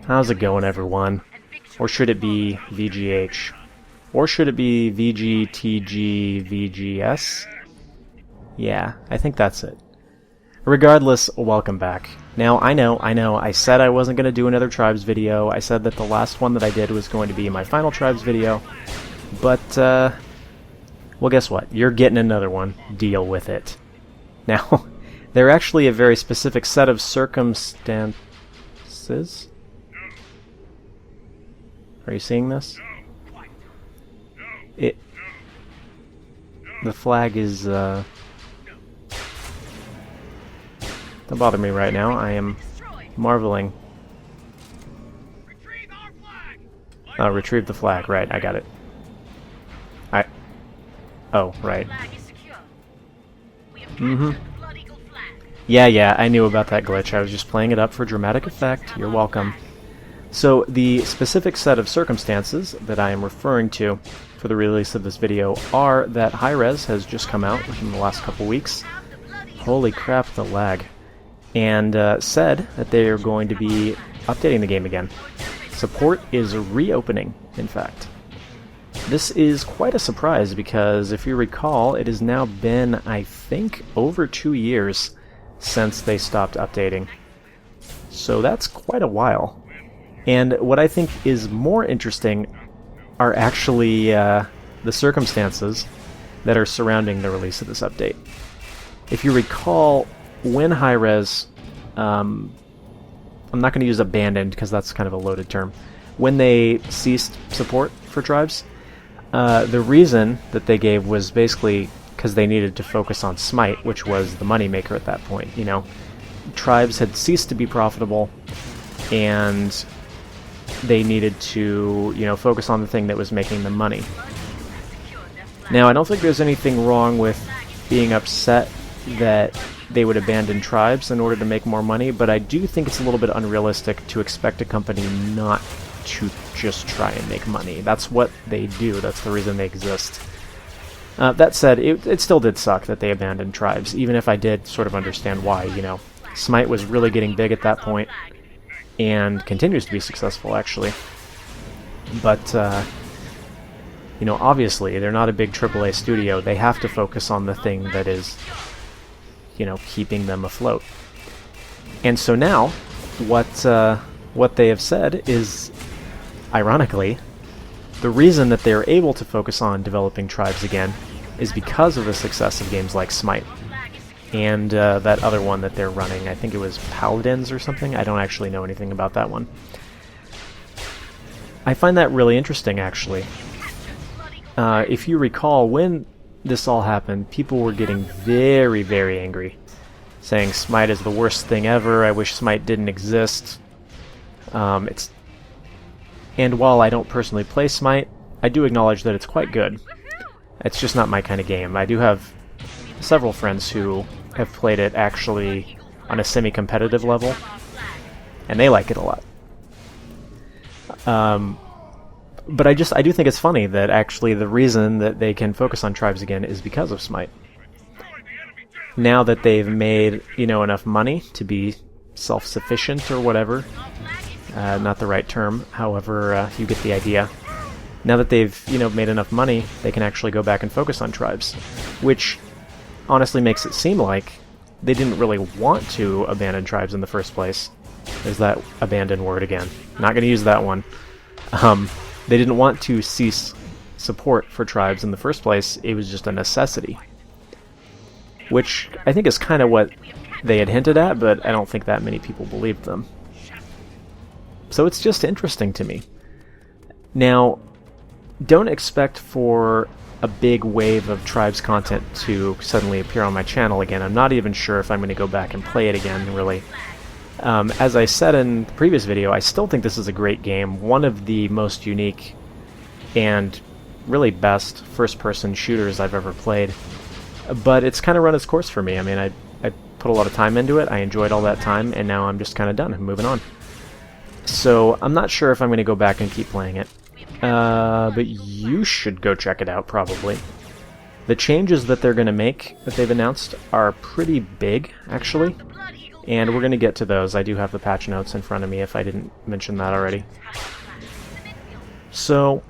How's it going, everyone? Or should it be VGH? Or should it be VGTG Yeah, I think that's it. Regardless, welcome back. Now, I know, I said I wasn't going to do another Tribes video. I said that the last one that I did was going to be my final Tribes video. But, well, guess what? You're getting another one. Deal with it. Now, they're actually a very specific set of circumstances. Are you seeing this? The flag is, don't bother me right now. I am marveling. Oh, retrieve the flag. Right, I got it. Oh, right. Yeah, I knew about that glitch. I was just playing it up for dramatic effect. You're welcome. So, the specific set of circumstances that I am referring to for the release of this video are that Hi-Rez has just come out within the last couple weeks. Holy crap, the lag. And said that they are going to be updating the game again. Support is reopening, in fact. This is quite a surprise because, if you recall, it has now been, I think, over 2 years since they stopped updating. So that's quite a while. And what I think is more interesting are actually the circumstances that are surrounding the release of this update. If you recall, when Hi-Rez, I'm not going to use abandoned because that's kind of a loaded term, when they ceased support for Tribes, the reason that they gave was basically because they needed to focus on Smite, which was the moneymaker at that point. You know, Tribes had ceased to be profitable, and they needed to, focus on the thing that was making them money. Now, I don't think there's anything wrong with being upset that they would abandon Tribes in order to make more money, but I do think it's a little bit unrealistic to expect a company not to just try and make money. That's what they do. That's the reason they exist. That said, it still did suck that they abandoned Tribes, even if I did sort of understand why. Smite was really getting big at that point, and continues to be successful, actually. But, obviously, they're not a big AAA studio. They have to focus on the thing that is, keeping them afloat. And so now, what they have said is, ironically, the reason that they're able to focus on developing Tribes again is because of the success of games like Smite. And that other one that they're running, I think it was Paladins or something. I don't actually know anything about that one. I find that really interesting, actually. If you recall, when this all happened, people were getting very, very angry, saying Smite is the worst thing ever, I wish Smite didn't exist. And while I don't personally play Smite, I do acknowledge that it's quite good. It's just not my kind of game. I do have several friends who have played it actually on a semi-competitive level, and they like it a lot. But I do think it's funny that actually the reason that they can focus on Tribes again is because of Smite. Now that they've made, enough money to be self-sufficient or whatever, not the right term, however, you get the idea. Now that they've, made enough money, they can actually go back and focus on Tribes, which honestly makes it seem like they didn't really want to abandon Tribes in the first place. There's that abandon word again. Not going to use that one. They didn't want to cease support for Tribes in the first place. It was just a necessity. Which I think is kind of what they had hinted at, but I don't think that many people believed them. So it's just interesting to me. Now, don't expect for a big wave of Tribes content to suddenly appear on my channel again. I'm not even sure if I'm going to go back and play it again, really. As I said in the previous video, I still think this is a great game, one of the most unique and really best first-person shooters I've ever played. But it's kind of run its course for me. I mean, I put a lot of time into it, I enjoyed all that time, and now I'm just kind of done. I'm moving on. So I'm not sure if I'm going to go back and keep playing it. But you should go check it out, probably. The changes that they're going to make, that they've announced, are pretty big, actually. And we're going to get to those. I do have the patch notes in front of me if I didn't mention that already. So,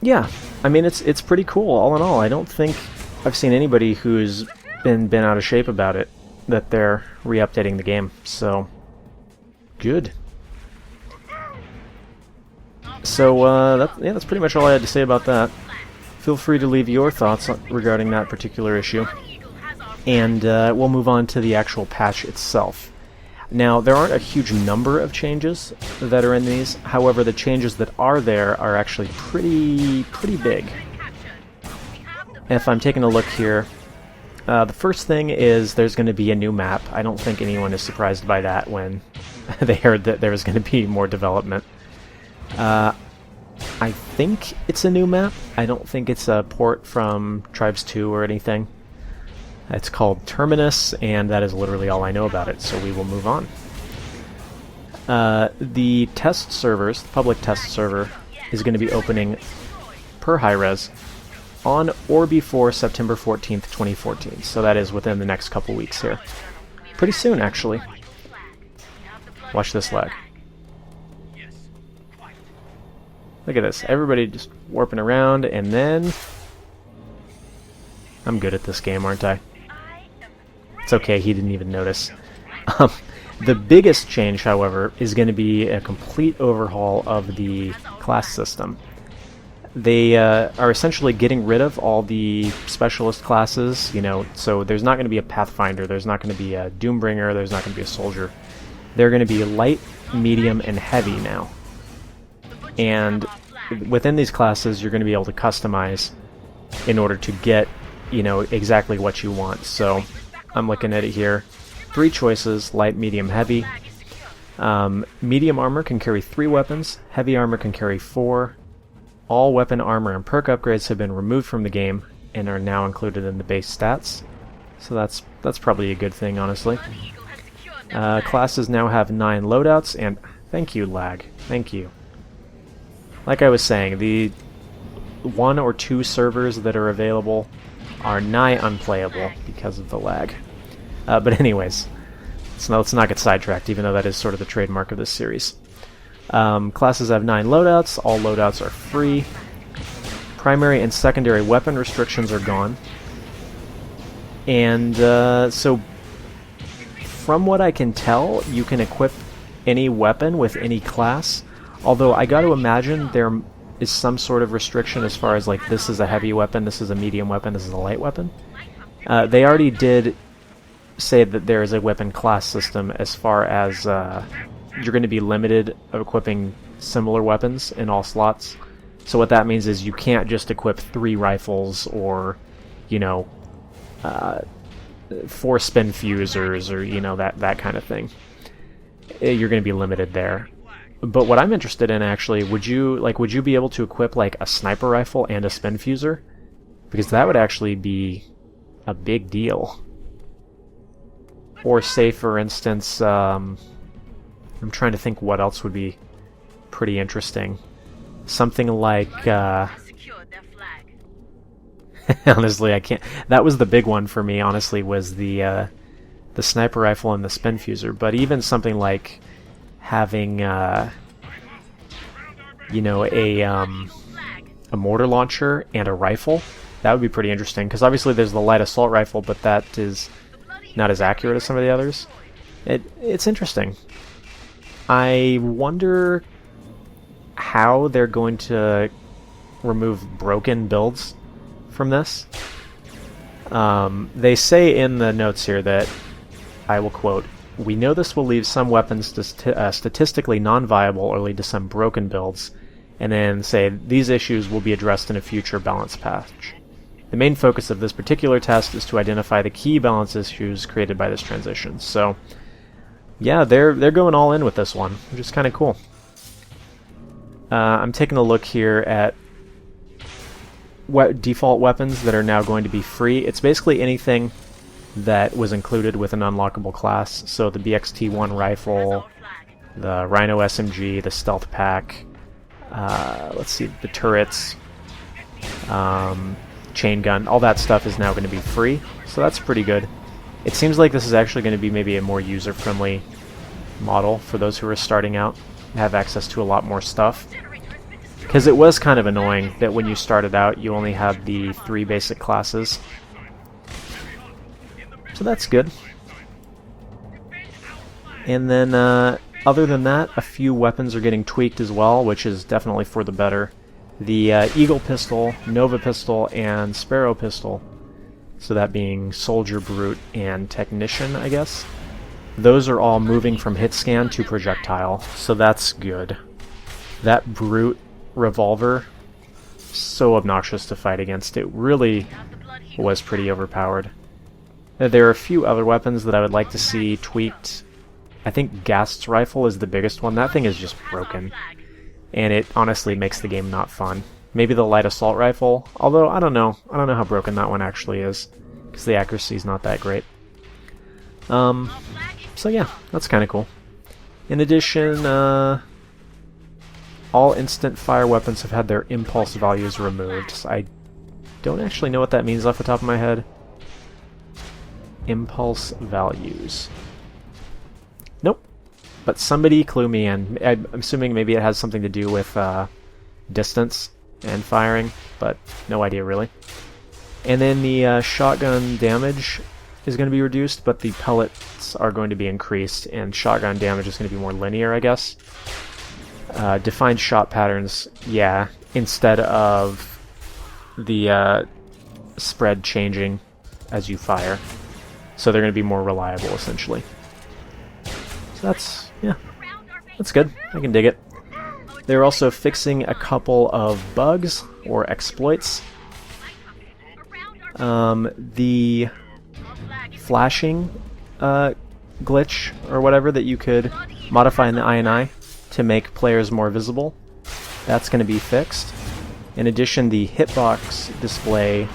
yeah, I mean, it's pretty cool all in all. I don't think I've seen anybody who's been out of shape about it, that they're re-updating the game. So, good. So, that's pretty much all I had to say about that. Feel free to leave your thoughts regarding that particular issue. And we'll move on to the actual patch itself. Now, there aren't a huge number of changes that are in these. However, the changes that are there are actually pretty big. If I'm taking a look here, the first thing is there's going to be a new map. I don't think anyone is surprised by that when they heard that there was going to be more development. I think it's a new map. I don't think it's a port from Tribes 2 or anything. It's called Terminus, and that is literally all I know about it, so we will move on. The test servers, the public test server, is going to be opening per high-res on or before September 14th, 2014. So that is within the next couple weeks here. Pretty soon, actually. Watch this lag. Look at this. Everybody just warping around, and then... I'm good at this game, aren't I? It's okay, he didn't even notice. The biggest change, however, is going to be a complete overhaul of the class system. They are essentially getting rid of all the specialist classes, you know, so there's not going to be a Pathfinder, there's not going to be a Doombringer, there's not going to be a Soldier. They're going to be light, medium, and heavy now. And within these classes, you're going to be able to customize in order to get, you know, exactly what you want. So I'm looking at it here. 3 choices, light, medium, heavy. Medium armor can carry 3 weapons. Heavy armor can carry 4. All weapon armor and perk upgrades have been removed from the game and are now included in the base stats. So that's probably a good thing, honestly. Classes now have 9 loadouts, and thank you, lag. Thank you. Like I was saying, the 1 or 2 servers that are available are nigh unplayable because of the lag. But anyways, let's not get sidetracked, even though that is sort of the trademark of this series. Classes have 9 loadouts. All loadouts are free. Primary and secondary weapon restrictions are gone. And so, from what I can tell, you can equip any weapon with any class. Although I got to imagine there is some sort of restriction as far as, like, this is a heavy weapon, this is a medium weapon, this is a light weapon. They already did say that there is a weapon class system as far as you're going to be limited of equipping similar weapons in all slots. So what that means is you can't just equip 3 rifles or, you know, 4 spin fusers or, you know, that kind of thing. You're going to be limited there. But what I'm interested in, actually, would you be able to equip, like, a sniper rifle and a spin fuser? Because that would actually be a big deal. Or say, for instance, I'm trying to think what else would be pretty interesting. Something like, honestly, I can't... That was the big one for me, honestly, was the sniper rifle and the spin fuser. But even something like having, you know, a mortar launcher and a rifle, that would be pretty interesting. Because obviously there's the light assault rifle, but that is not as accurate as some of the others. It's interesting. I wonder how they're going to remove broken builds from this. They say in the notes here that, I will quote, "We know this will leave some weapons statistically non-viable or lead to some broken builds," and then say, "These issues will be addressed in a future balance patch. The main focus of this particular test is to identify the key balance issues created by this transition." So, yeah, they're going all in with this one, which is kind of cool. I'm taking a look here at default weapons that are now going to be free. It's basically anything that was included with an unlockable class. So the BXT-1 rifle, the Rhino SMG, the Stealth Pack, let's see, the turrets, chain gun, all that stuff is now going to be free. So that's pretty good. It seems like this is actually going to be maybe a more user-friendly model for those who are starting out and have access to a lot more stuff. Because it was kind of annoying that when you started out you only had the 3 basic classes. So that's good. And then other than that, a few weapons are getting tweaked as well, which is definitely for the better. The Eagle Pistol, Nova Pistol, and Sparrow Pistol, so that being Soldier, Brute, and Technician, I guess. Those are all moving from hit scan to projectile, so that's good. That Brute revolver, so obnoxious to fight against. It really was pretty overpowered. There are a few other weapons that I would like to see tweaked. I think Gast's rifle is the biggest one. That thing is just broken, and it honestly makes the game not fun. Maybe the light assault rifle, although I don't know how broken that one actually is, because the accuracy is not that great. So yeah, that's kind of cool. In addition, all instant fire weapons have had their impulse values removed. So I don't actually know what that means off the top of my head. Impulse values. Nope. But somebody clue me in. I'm assuming maybe it has something to do with distance and firing, but no idea really. And then the shotgun damage is going to be reduced, but the pellets are going to be increased, and shotgun damage is going to be more linear, I guess. Defined shot patterns, yeah, instead of the spread changing as you fire. So they're going to be more reliable, essentially. So that's, yeah, that's good. I can dig it. They're also fixing a couple of bugs or exploits. The flashing glitch or whatever that you could modify in the INI to make players more visible, that's going to be fixed. In addition, the hitbox display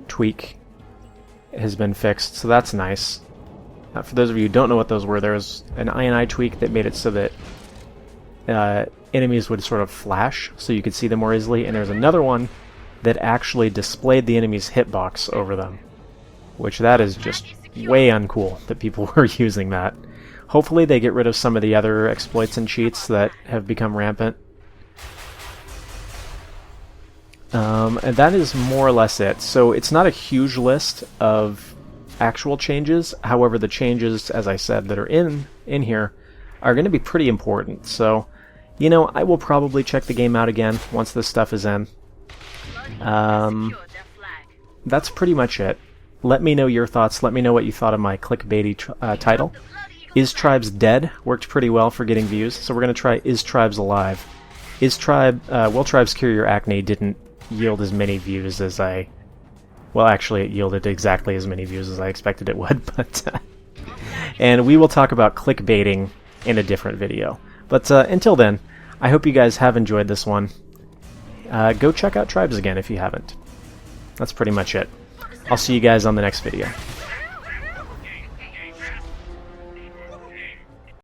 tweak has been fixed, so that's nice. For those of you who don't know what those were, there was an INI tweak that made it so that enemies would sort of flash so you could see them more easily, and there's another one that actually displayed the enemy's hitbox over them, which that is just way uncool that people were using that. Hopefully they get rid of some of the other exploits and cheats that have become rampant. And that is more or less it. So it's not a huge list of actual changes. However, the changes, as I said, that are in here are going to be pretty important. So, you know, I will probably check the game out again once this stuff is in. That's pretty much it. Let me know your thoughts. Let me know what you thought of my clickbaity title. Is Tribes Dead? Worked pretty well for getting views, so we're going to try Is Tribes Alive. Will Tribes Cure Your Acne didn't yield as many views as well, actually it yielded exactly as many views as I expected it would, but and we will talk about clickbaiting in a different video. But until then, I hope you guys have enjoyed this one. Go check out Tribes again if you haven't. That's pretty much it. I'll see you guys on the next video.